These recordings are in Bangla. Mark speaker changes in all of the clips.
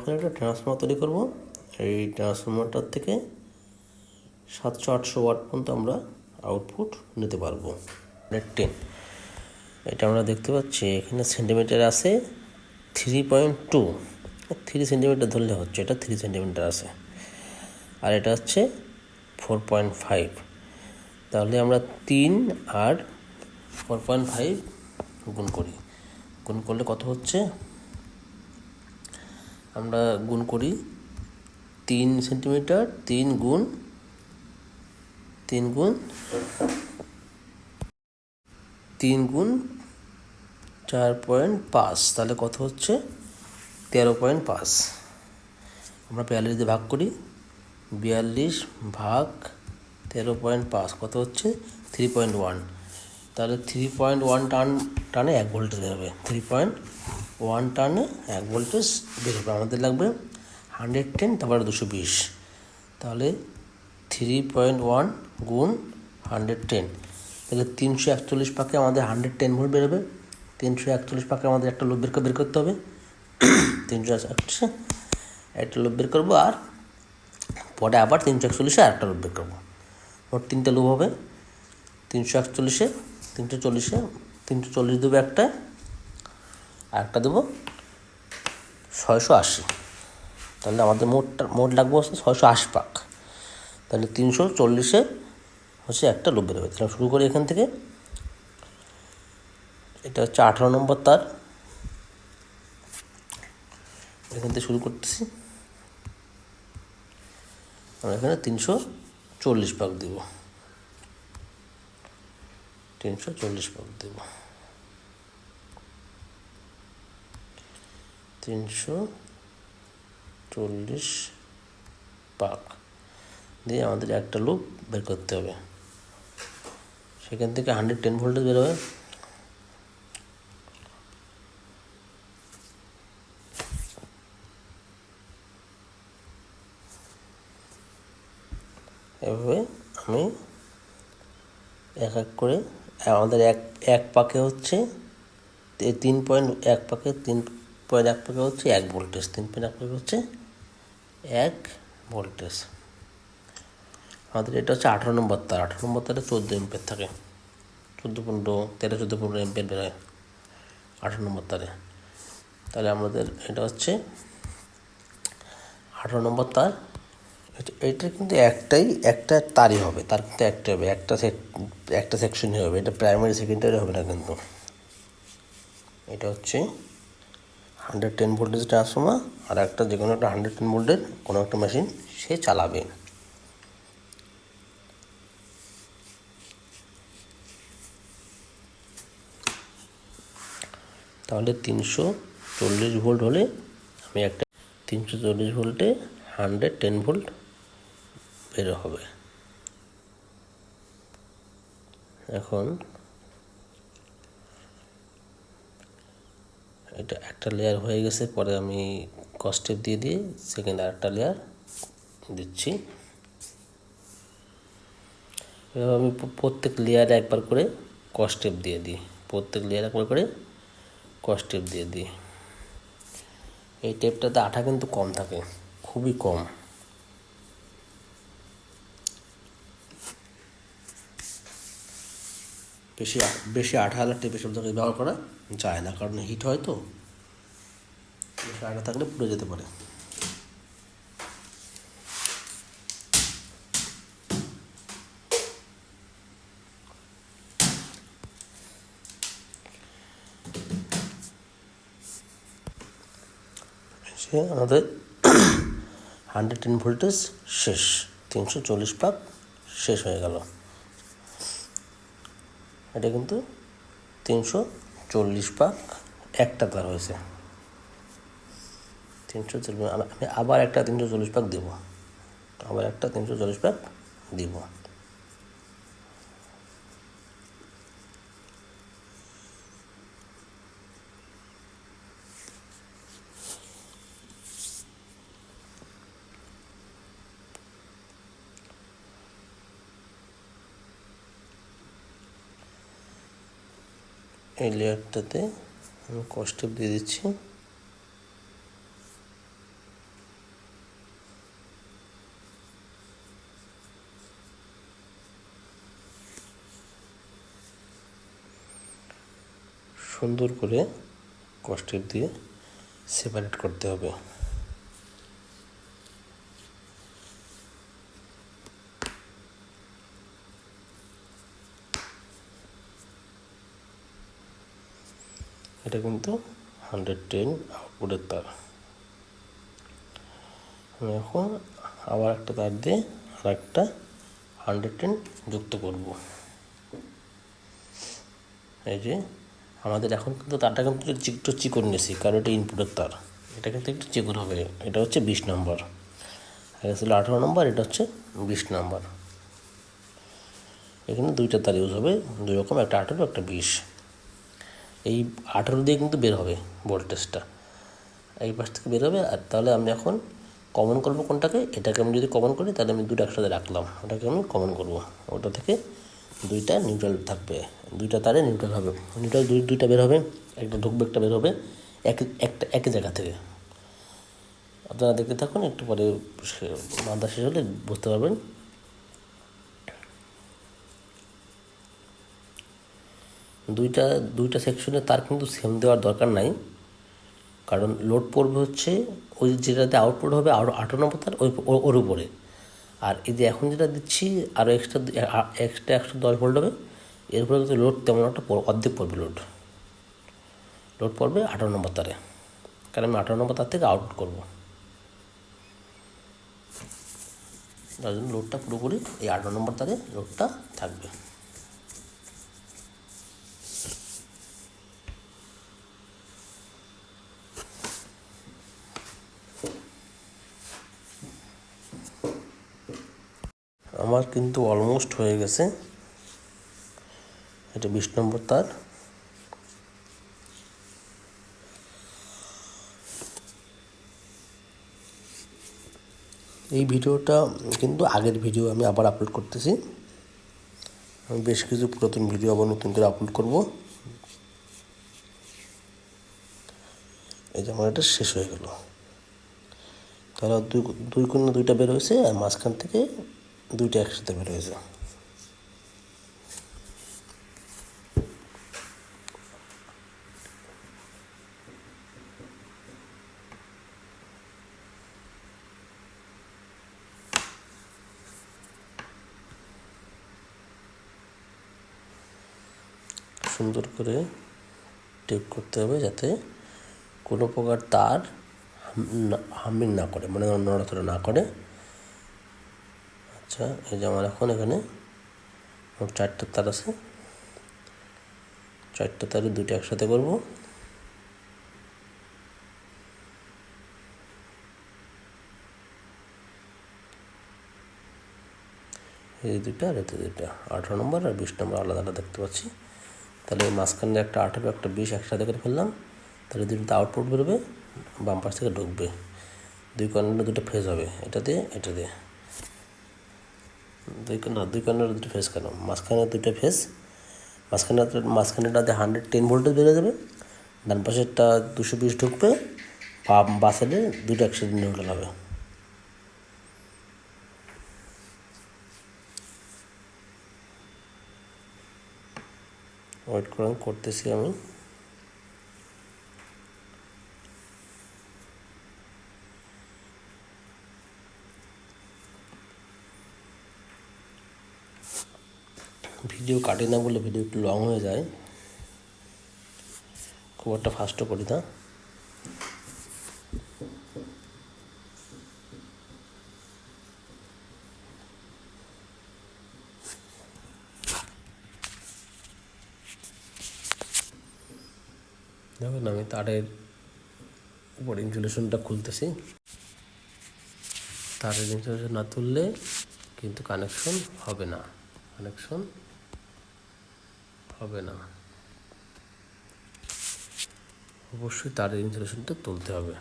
Speaker 1: এখন একটা ট্রান্সফর্মার তৈরি করব। এই ট্রান্সফর্মারটার থেকে 700-800 ওয়াট পর্যন্ত আমরা আউটপুট নিতে পারবো। 10 এটা আমরা দেখতে পাচ্ছি এখানে সেন্টিমিটার আছে 3.2, 3 সেন্টিমিটার ধরলে হচ্ছে, এটা 3 সেন্টিমিটার আছে, আর এটা হচ্ছে 4.5। তাহলে আমরা 3 আর 4.5 গুণ করি। গুণ করলে কত হচ্ছে? আমরা গুণ করি 3 সেন্টিমিটার 3 গুণ 4.5, তাহলে কত হচ্ছে? 13.5। আমরা 42 দিয়ে ভাগ করি, 42 ভাগ 13.5 কত হচ্ছে? 3.1। তাহলে 3.1 টানে 1 ভোল্টেজ বেরোবে। 3.1 টানে 1 ভোল্টেজ বেরোবে। আমাদের লাগবে 110, তারপরে 220। তাহলে 3.1 গুণ 110, তাহলে 341 পাকে আমাদের 110 ভোল্ট বেরোবে। 341 পাকে আমাদের একটা লুপ বের করতে হবে। 341 একটা লুপ বের করবো, আর পরে আবার 341 আর একটা লুপ বের করবো। মোট 3টে লুপ হবে। 341, 340 দেবো একটা, আর একটা দেবো 680। তাহলে আমাদের মোট লাগবে হচ্ছে 680 পাক। তাহলে 340 হচ্ছে একটা লুপ বেরোবে। তাহলে শুরু করি এখান থেকে। এটা হচ্ছে 18 নম্বর তার, এখান থেকে শুরু করতেছি। আমরা এখানে 340 পাক দেব। 340 পাক দেব। 340 পাক দিয়ে আমাদের একটা লুপ বের করতে হবে। সেখান থেকে 110 ভোল্টেজ বেরোবে। এভাবে আমি এক এক করে, আমাদের এক পাকে হচ্ছে 3.1 পাকে 3.1 পাকে হচ্ছে 1 ভোল্টেজ, 3.1 পাকে হচ্ছে 1 ভোল্টেজ। আমাদের এটা হচ্ছে 18 নম্বর তার। 18 নম্বর তারে 14 এম্পিয়ার থাকে। 14 এম্পিয়ার বেরোয় 18 নম্বর তারে। তাহলে আমাদের এটা হচ্ছে 18 নম্বর তার। এটা কিন্তু একটা তারই হবে, তার কিন্তু একটা হবে, একটা সেকশনই হবে। এটা প্রাইমারি সেকেন্ডারি হবে না কিন্তু। এটা হচ্ছে 110 ভোল্টেজ ট্রান্সফর্মার, আর একটা যে কোনো একটা 110 ভোল্টের কোনো একটা মেশিন সে চালাবে। তাহলে 340 ভোল্ট হলে আমি একটা 340 ভোল্টে 110 ভোল্ট বের হবে। এখন এটা একটা লেয়ার হয়ে গেছে, পরে আমি কস্টেপ দিয়ে সেকেন্ড আর একটা লেয়ার দিচ্ছি। এভাবে আমি প্রত্যেক লেয়ারে একবার করে কস্টেপ দিয়ে দিই। এই টেপটাতে আঠা কিন্তু কম থাকে, খুবই কম। বেশি আঠা হলে টেপের সাথে ব্যবহার করা যায় না, কারণ হিট হয় তো। বেশি আঠা থাকলে পুড়ে যেতে পারে। আমাদের 110 ভোল্টেজ শেষ, 340 পাক শেষ হয়ে গেল। এটা কিন্তু 340 পাক একটা তার হয়েছে। 340, আমি আবার একটা 340 পাক দেব, এই লেয়ারটাতে আমি কস্টেপ দিয়ে দিচ্ছি। সুন্দর করে কষ্টের দিয়ে সেপারেট করতে হবে। এটা কিন্তু 110 আউটপুটের তার। আমি এখন আবার একটা তার দিয়ে আর একটা 110 যুক্ত করব। এই যে আমাদের এখন কিন্তু তারটা কিন্তু একটু চিকন নিয়েছি, কারণ এটা ইনপুটের তার, এটা কিন্তু একটু চিকন হবে। এটা হচ্ছে 20 নম্বর, এটা ছিল 18 নম্বর, এটা হচ্ছে 20 নম্বর। এখানে দুইটা তার ইউজ হবে, দুই রকম, একটা 18 একটা 20। এই 18 দিয়ে কিন্তু বের হবে ভোল্টেজটা, এই পাশ থেকে বের হবে। আর তাহলে আমি এখন কমন করবো কোনটাকে, এটাকে আমি যদি কমন করি তাহলে আমি দুটো একসাথে রাখলাম, ওটাকে আমি কমন করব। ওটা থেকে দুইটা নিউট্রাল থাকবে, দুইটা তারে নিউট্রাল হবে, নিউট্রাল দুইটা বের হবে, একটা ঢুকবে একটা বের হবে, একই জায়গা থেকে। আপনারা দেখতে থাকুন, একটু পরে মাথা শেষ হলে বুঝতে পারবেন। দুইটা সেকশনে তার কিন্তু সেম দেওয়ার দরকার নাই, কারণ লোড পড়বে হচ্ছে ওই যেটাতে আউটপুট হবে আরও 18 নম্বর তার ওর উপরে। আর এই যে এখন যেটা দিচ্ছি আরও এক্সট্রা 110 ভোল্ট হবে, এরপরে কিন্তু লোড তেমন একটা অর্ধেক পড়বে, লোড পড়বে 18 নম্বর তারে, কারণ আমি 18 নম্বর তার থেকে আউটপুট করবো। তার জন্য লোডটা পুরোপুরি এই 18 নম্বর তারে লোডটা থাকবে। আমার কিন্তু অলমোস্ট হয়ে গেছে, এটা 20 নম্বর তার। এই ভিডিওটা কিন্তু আগের ভিডিও, আমি আবার আপলোড করতেছি। আমি বেশ কিছু পুরাতন ভিডিও আবার নতুন করে আপলোড করব। এই যে আমার এটা শেষ হয়ে গেল, তাহলে দুই কোণে দুইটা বের হয়েছে, আর মাঝখান থেকে দুইটা একসাথে বের হয়েছে। সুন্দর করে টেপ করতে হবে যাতে কোনো প্রকার তার হামিং না করে, মানে নড়াচড়া না করে। আচ্ছা, এই যে আমার এখন এখানে মোট 4টা তার আছে, 4টা তারে দুইটা একসাথে করব। এই দুইটা আর এতে দুইটা, 18 নম্বর আর 20 নম্বর আলাদা আলাদা দেখতে পাচ্ছি। তাহলে মাঝখানে একটা 18 একটা 20 একসাথে করে ফেললাম, তাহলে দুটো আউটপুট বেরোবে, বাম পাশ থেকে ঢুকবে, দুই কর্নারে দুটো ফেজ হবে, এটা দিয়ে এটা দিয়ে, দুই কর্নারে দুটো ফেজ কেন, মাঝখানে দুটো ফেজ, মাঝখানেটাতে 110 ভোল্টেজ বেড়ে যাবে, ডান পাশেরটা 220 ঢুকবে, বাঁ সাইডে দুটো একসাথে নিউট্রাল হবে। ওয়েট করতেছি আমি। ভিডিও কাটি না বলে ভিডিও একটু লং হয়ে যায়, খুব একটা ফাস্টও করি না। দেখুন আমি তারের উপর ইনসুলেশনটা খুলতেছি, তারের ইনসুলেশন না তুললে কিন্তু কানেকশন হবে না, অবশ্যই তারের ইনসুলেশনটা তুলতে হবে।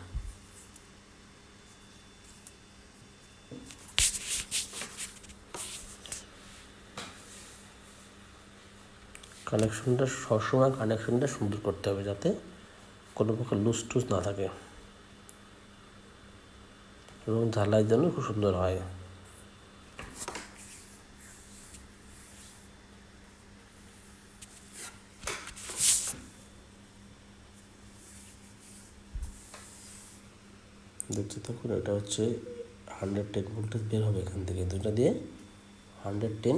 Speaker 1: কানেকশনটা সবসময় সুন্দর করতে হবে, যাতে কোনো প্রকার লুজ টুজ না থাকে, এবং ঝালাই যেন খুব সুন্দর হয়। দেখতে থাকুন, এটা হচ্ছে 110 ভোল্টেজ বের হবে এখান থেকে, দুটা দিয়ে 110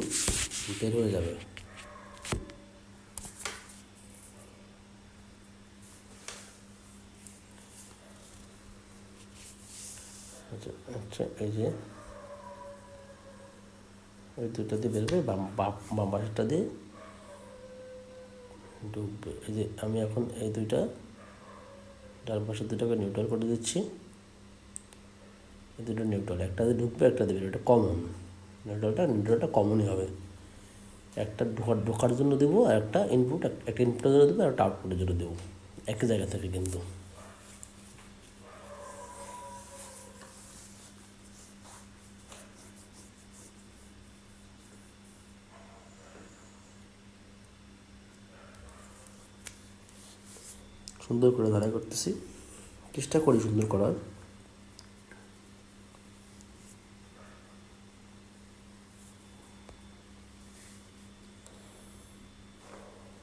Speaker 1: বের হয়ে যাবে। আচ্ছা, এই যে এই দুটা দিয়ে বের হবে, বাম পাশেরটা দিয়ে ঢুকবে। এই যে আমি এখন এই দুইটা ডান পাশের দুটাকে নিউট্রাল করে দিচ্ছি। এই দুটো নিউট্রাল, একটা দিয়ে ঢুকবে, একটা দিয়ে বেরোবে, এটা কমন। নিউট্রালটা কমনই হবে। একটা ঢোকার জন্য দেবো, আর একটা ইনপুটের জন্য দেবো, আর একটা আউটপুটের জন্য দেবো, একই জায়গা থেকে কিন্তু। সুন্দর করে ধারাই করতেছি, চেষ্টা করি সুন্দর করার।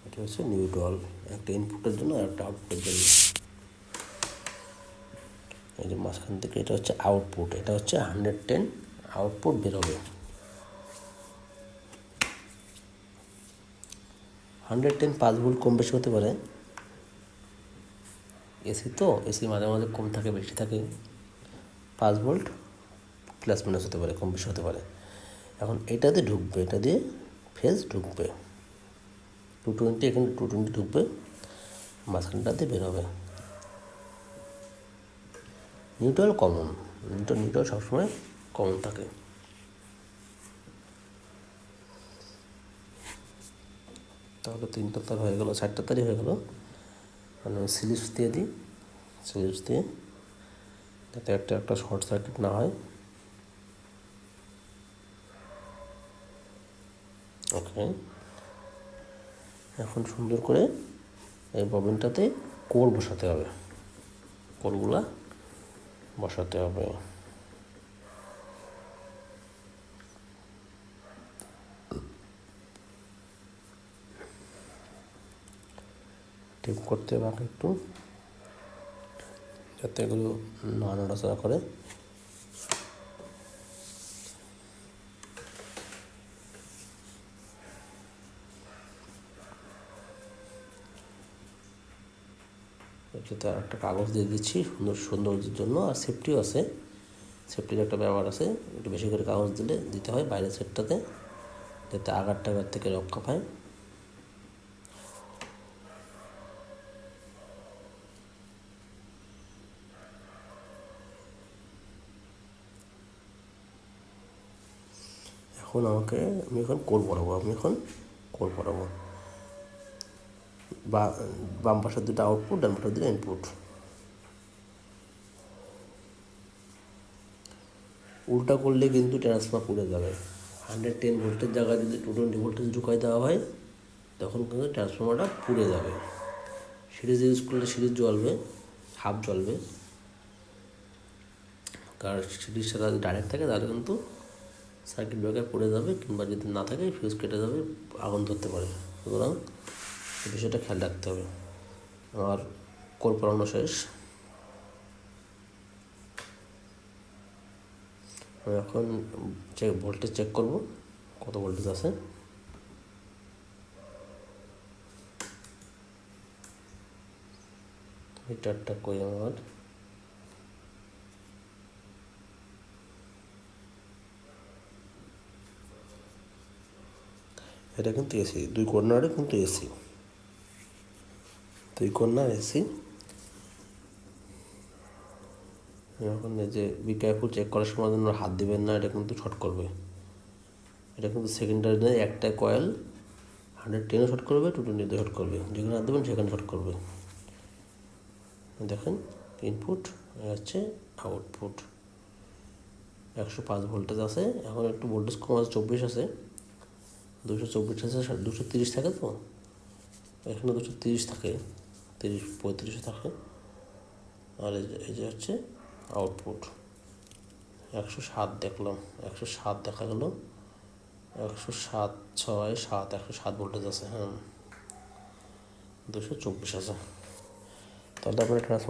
Speaker 1: এটা হচ্ছে নিউট্রাল, একটা ইনপুটের জন্য আর একটা আউটপুটের জন্য। এই যে মাঝখান থেকে এটা হচ্ছে আউটপুট, এটা হচ্ছে 110 আউটপুট বেরোবে। 110 5 ভোল্ট কম বেশি হতে পারে, এসি তো, এসি মাঝে মাঝে কম থাকে বেশি থাকে, 5 ভোল্ট প্লাস মাইনাস হতে পারে, কম বেশি হতে পারে। এখন এটাতে ঢুকবে, এটা দিয়ে ফেজ ঢুকবে 220, এখানে 220 ঢুকবে, মাঝখানটাতে বেরোবে। নিউট্রাল কমন, নিউট্রাল সবসময় কমন থাকে। তাহলে 3টা তার হয়ে গেল, 4টা তারই হয়ে গেল। মানে স্লিপস দিয়ে দিই, স্লিপস দিয়ে, যাতে একটা শর্ট সার্কিট না হয়। ওকে, এখন সুন্দর করে এই ববিনটাতে কোর বসাতে হবে, কোরগুলা বসাতে হবে। টিপ করতে হবে আগে একটু, যাতে এগুলো নড়াচড়া করে। এটাতে আর একটা কাগজ দিয়ে দিচ্ছি সৌন্দর্যের জন্য, আর সেফটিও আছে, সেফটির একটা ব্যবহার আছে, একটু বেশি করে কাগজ দিতে হয় বাইরের সেটটাতে, যাতে আঘাত টাঘাত থেকে রক্ষা পায়। আমি এখন কোর পড়াবো। বাম পাশের দুটো আউটপুট, ডান পাশের দুটো ইনপুট। উল্টা করলে কিন্তু ট্রান্সফার পুড়ে যাবে। 110 ভোল্টের জায়গায় যদি 220 ভোল্টেজ ঢুকাই দেওয়া হয়, তখন কিন্তু ট্রান্সফর্মারটা পুড়ে যাবে। সিরিজ ইউজ করলে সিরিজ জ্বলবে, হাফ জ্বলবে, কারণ সিরিজ সাথে যদি ডাইরেক্ট থাকে তাহলে কিন্তু সার্কিট ব্রেকার পড়ে যাবে, কিংবা যদি না থাকে ফিউজ কেটে যাবে, আগুন ধরতে পারে। সুতরাং এই বিষয়টা খেয়াল রাখতে হবে। আমার কোর পড়ানো শেষ। আমি এখন ভোল্টেজ চেক করব, কত ভোল্টেজ আছে। মিটারটা কই আমার, এটা কিন্তু এসি, দুই কর্নারে কিন্তু এসি, দুই কর্নার এসি। এখন এই যে বি কেয়ারফুল, চেক করার সময় জন্য হাত দিবেন না, এটা কিন্তু শর্ট করবে। এটা কিন্তু সেকেন্ডারি নেই, একটা কয়েল 110 শর্ট করবে, 220 শর্ট করবে, যেখানে হাত দেবেন সেখানে শর্ট করবে। দেখেন ইনপুট হচ্ছে আউটপুট, 105 ভোল্টেজ আছে। এখন একটু ভোল্টেজ কম আছে, 24 আছে, 224 আছে, 230 থাকে, তো এখানে 230 থাকে, 35 থাকে। আর এই যে হচ্ছে আউটপুট 107 দেখলাম, 107 দেখা গেল, 107 6 7 107 ভোল্টেজ আছে। হ্যাঁ, 224 আছে। তাহলে আপনার ট্রান্সফর্মার